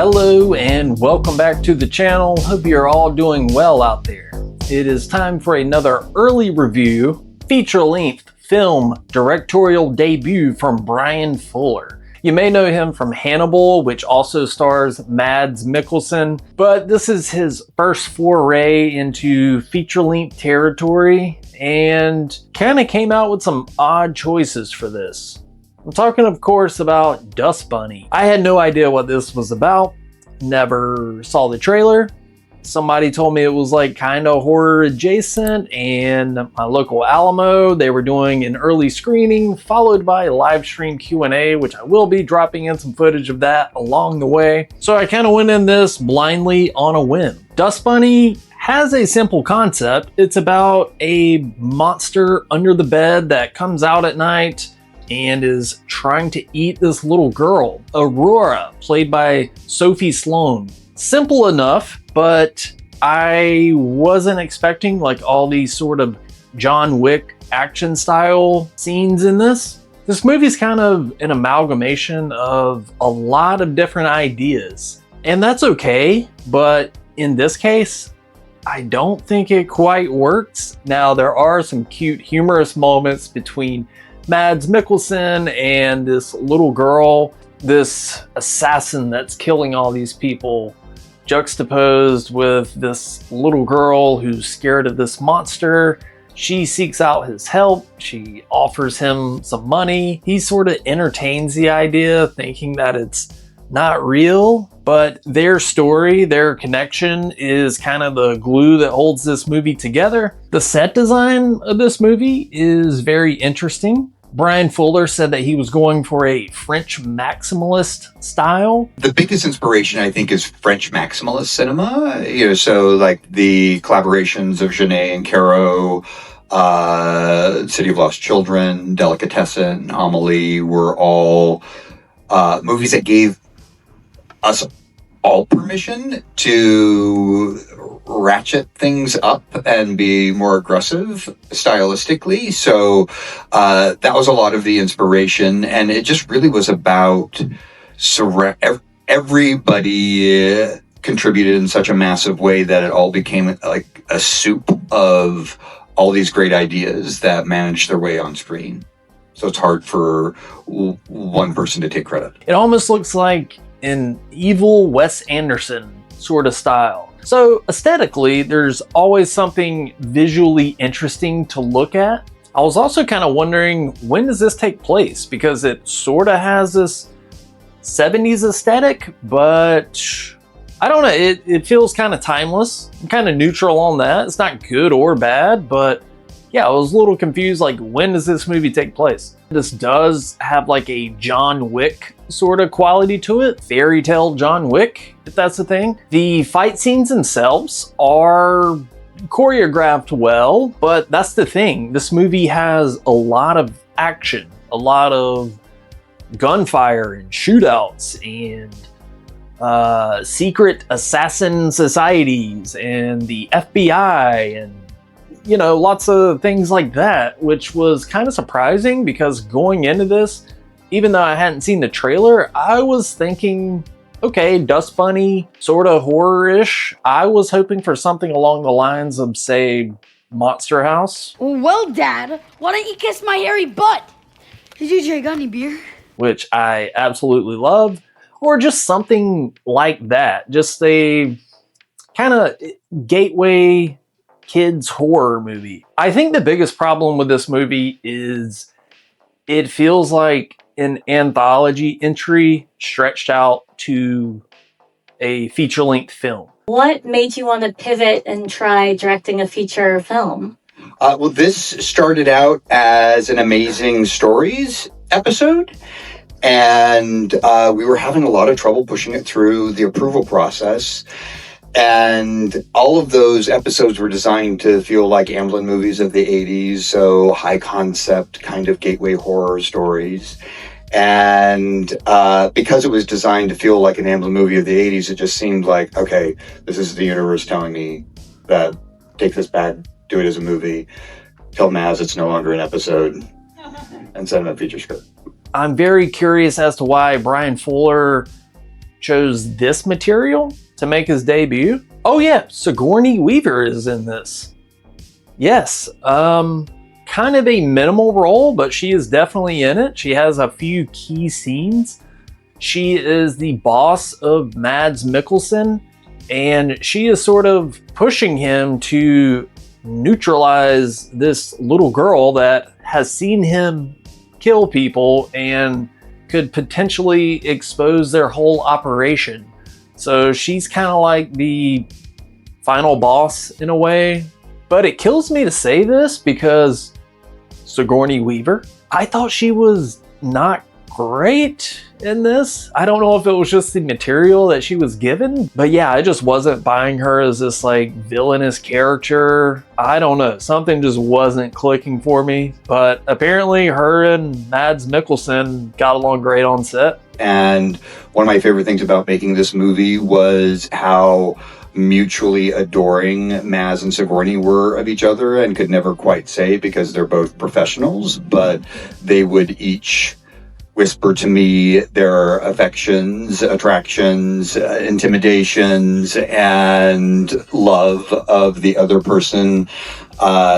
Hello and welcome back to the channel. Hope you're all doing well out there. It is time for another early review, feature-length film directorial debut from Bryan Fuller. You may know him from Hannibal, which also stars Mads Mikkelsen, but this is his first foray into feature-length territory and kind of came out with some odd choices for this. I'm talking, of course, about Dust Bunny. I had no idea what this was about, never saw the trailer. Somebody told me it was like kind of horror adjacent, and my local Alamo, they were doing an early screening followed by a live stream Q&A, which I will be dropping in some footage of that along the way. So I kind of went in this blindly on a whim. Dust Bunny has a simple concept. It's about a monster under the bed that comes out at night and is trying to eat this little girl, Aurora, played by Sophie Sloane. Simple enough, but I wasn't expecting like all these sort of John Wick action style scenes in this. This movie's kind of an amalgamation of a lot of different ideas, and that's okay, but in this case, I don't think it quite works. Now, there are some cute, humorous moments between Mads Mikkelsen and this little girl, this assassin that's killing all these people, juxtaposed with this little girl who's scared of this monster. She seeks out his help. She offers him some money. He sort of entertains the idea, thinking that it's not real, but their story, their connection is kind of the glue that holds this movie together. The set design of this movie is very interesting. Bryan Fuller said that he was going for a French maximalist style. The biggest inspiration, I think, is French maximalist cinema. So like the collaborations of Genet and Caro, City of Lost Children, Delicatessen, Amélie were all movies that gave us all permission to ratchet things up and be more aggressive stylistically. So that was a lot of the inspiration, and it just really was about everybody contributed in such a massive way that it all became like a soup of all these great ideas that managed their way on screen. So it's hard for one person to take credit. It almost looks like an evil Wes Anderson sort of style. So aesthetically, there's always something visually interesting to look at. I was also kind of wondering, when does this take place? Because it sort of has this 70s aesthetic, but I don't know, it feels kind of timeless. I'm kind of neutral on that. It's not good or bad, but yeah, I was a little confused, like, when does this movie take place? This does have like a John Wick sort of quality to it. Fairy tale John Wick, if that's the thing. The fight scenes themselves are choreographed well, but that's the thing. This movie has a lot of action, a lot of gunfire and shootouts and secret assassin societies and the FBI and lots of things like that, which was kind of surprising because going into this, even though I hadn't seen the trailer, I was thinking, okay, Dust Bunny, sort of horror-ish. I was hoping for something along the lines of, say, Monster House. Well, Dad, why don't you kiss my hairy butt? Did you drink any beer? Which I absolutely love. Or just something like that. Just a kind of gateway kids horror movie. I think the biggest problem with this movie is it feels like an anthology entry stretched out to a feature-length film. What made you want to pivot and try directing a feature film? Well, this started out as an Amazing Stories episode, and we were having a lot of trouble pushing it through the approval process. And all of those episodes were designed to feel like Amblin movies of the 80s, so high concept kind of gateway horror stories. And because it was designed to feel like an Amblin movie of the 80s, it just seemed like, okay, this is the universe telling me that take this back, do it as a movie, tell Maz it's no longer an episode, and send him a feature script. I'm very curious as to why Bryan Fuller chose this material to make his debut. Oh yeah, Sigourney Weaver is in this. Yes, kind of a minimal role, but she is definitely in it. She has a few key scenes. She is the boss of Mads Mikkelsen, and she is sort of pushing him to neutralize this little girl that has seen him kill people and could potentially expose their whole operation. So she's kind of like the final boss in a way. But it kills me to say this because Sigourney Weaver, I thought she was not great in this. I don't know if it was just the material that she was given, but yeah, I just wasn't buying her as this like villainous character. I don't know, something just wasn't clicking for me, but apparently her and Mads Mikkelsen got along great on set. And one of my favorite things about making this movie was how mutually adoring Maz and Sigourney were of each other, and could never quite say because they're both professionals, but they would each whisper to me their affections, attractions, intimidations, and love of the other person.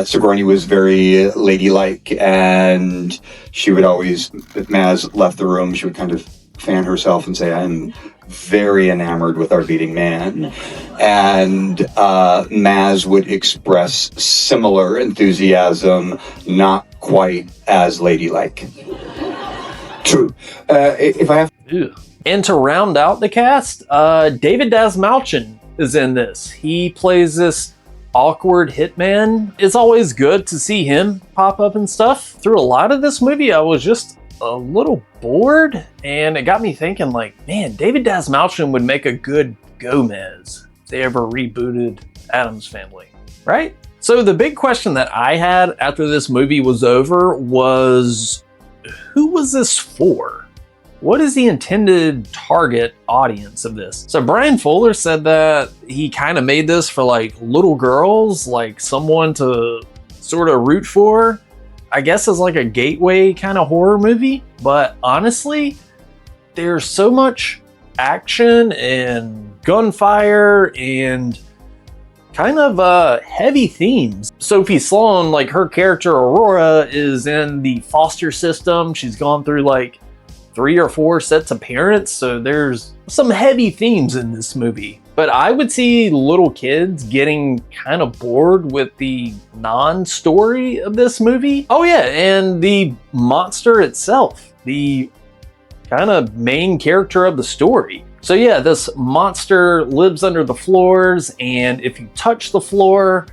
Sigourney was very ladylike, and she would always, if Maz left the room, she would kind of fan herself and say, "I'm very enamored with our leading man." And Maz would express similar enthusiasm, not quite as ladylike. True. If I have... Ew. And to round out the cast, David Dastmalchian is in this. He plays this awkward hitman. It's always good to see him pop up and stuff. Through a lot of this movie, I was just a little bored, and it got me thinking, like, man, David Dastmalchian would make a good Gomez if they ever rebooted Addams Family, right? So the big question that I had after this movie was over was, who was this for? What is the intended target audience of this? So Bryan Fuller said that he kind of made this for like little girls, like someone to sort of root for, I guess, as like a gateway kind of horror movie. But honestly, there's so much action and gunfire and kind of heavy themes. Sophie Sloan, like her character Aurora, is in the foster system. She's gone through like 3 or 4 sets of parents, so there's some heavy themes in this movie. But I would see little kids getting kind of bored with the non-story of this movie. Oh yeah, and the monster itself, the kind of main character of the story. So yeah, this monster lives under the floors, and if you touch the floor,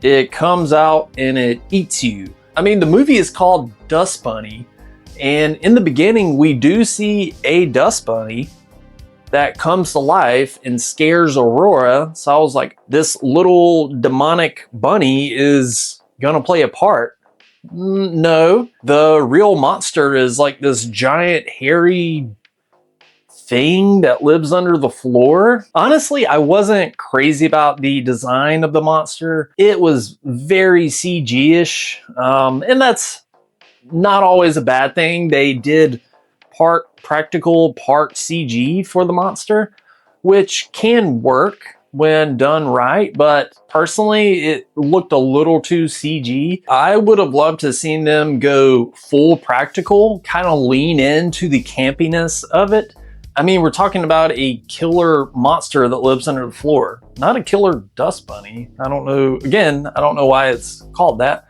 it comes out and it eats you. I mean, the movie is called Dust Bunny, and in the beginning, we do see a dust bunny that comes to life and scares Aurora. So I was like, this little demonic bunny is gonna play a part. No, the real monster is like this giant hairy thing that lives under the floor. Honestly, I wasn't crazy about the design of the monster. It was very CG-ish, and that's not always a bad thing. They did part practical, part CG for the monster, which can work when done right, but personally, it looked a little too CG. I would have loved to have seen them go full practical, kind of lean into the campiness of it. I mean, we're talking about a killer monster that lives under the floor, not a killer dust bunny. I don't know. Again, I don't know why it's called that.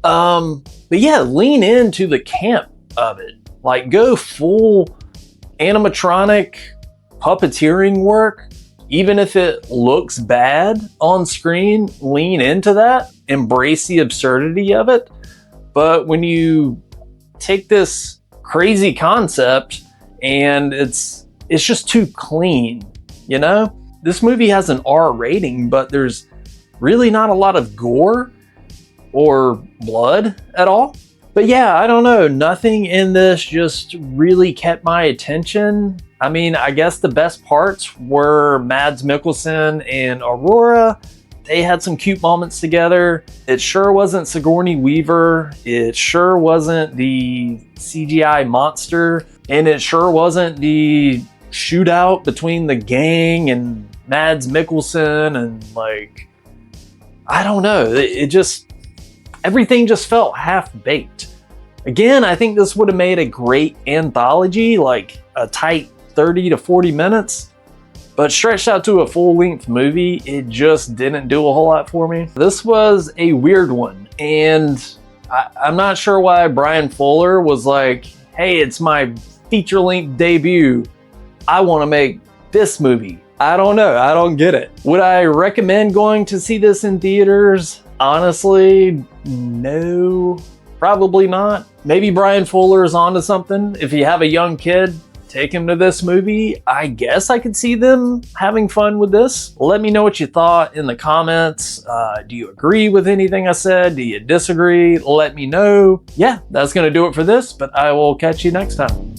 But yeah, lean into the camp of it. Like, go full animatronic puppeteering work. Even if it looks bad on screen, lean into that. Embrace the absurdity of it. But when you take this crazy concept and it's just too clean, you know? This movie has an R rating, but there's really not a lot of gore or blood at all. But yeah, I don't know. Nothing in this just really kept my attention. I mean, I guess the best parts were Mads Mikkelsen and Aurora. They had some cute moments together. It sure wasn't Sigourney Weaver. It sure wasn't the CGI monster. And it sure wasn't the shootout between the gang and Mads Mikkelsen, and like, I don't know, everything just felt half-baked. Again, I think this would have made a great anthology, like a tight 30 to 40 minutes, but stretched out to a full-length movie, it just didn't do a whole lot for me. This was a weird one, and I'm not sure why Bryan Fuller was like, hey, it's my feature-length debut, I want to make this movie. I don't know, I don't get it. Would I recommend going to see this in theaters? Honestly, no, probably not. Maybe Bryan Fuller is onto something. If you have a young kid, take him to this movie. I guess I could see them having fun with this. Let me know what you thought in the comments. Do you agree with anything I said? Do you disagree? Let me know. Yeah, that's gonna do it for this, but I will catch you next time.